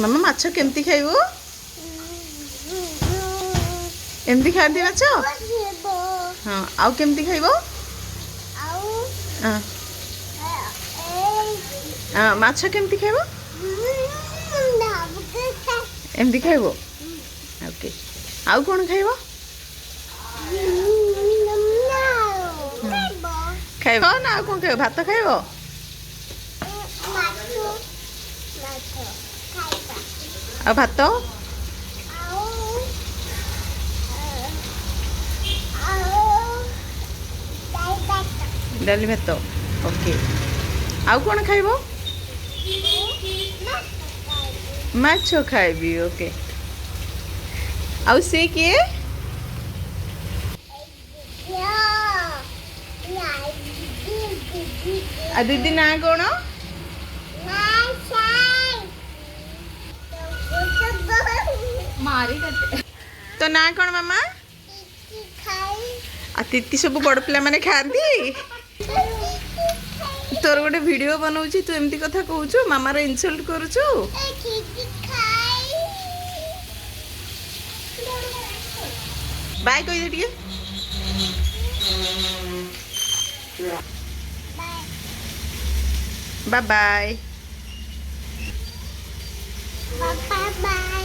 मामा माछ केमती खाइबो एमती खाती माछ हाँ आउ केमती खाइबो हाँ हाँ माछ केमती खाइबो एमती खाइबो ओके आउ कौन खाइबो खाइबो ना आउ कौन खाइबो भात खाइबो आ भात डाली भात ओके आउ कौन खाइबो माछ खाइबी ओके आउ से किए आ दीदी ना कौन मारी करते तो ना कौन मामा आ तीती सब बड़ पिला माने खाती तोर गोटे वीडियो बनाऊची तू एमती कथा कहूचु मामा रे इनसल्ट करूचु बाय कह दे टिके बाय बाय Bye bye.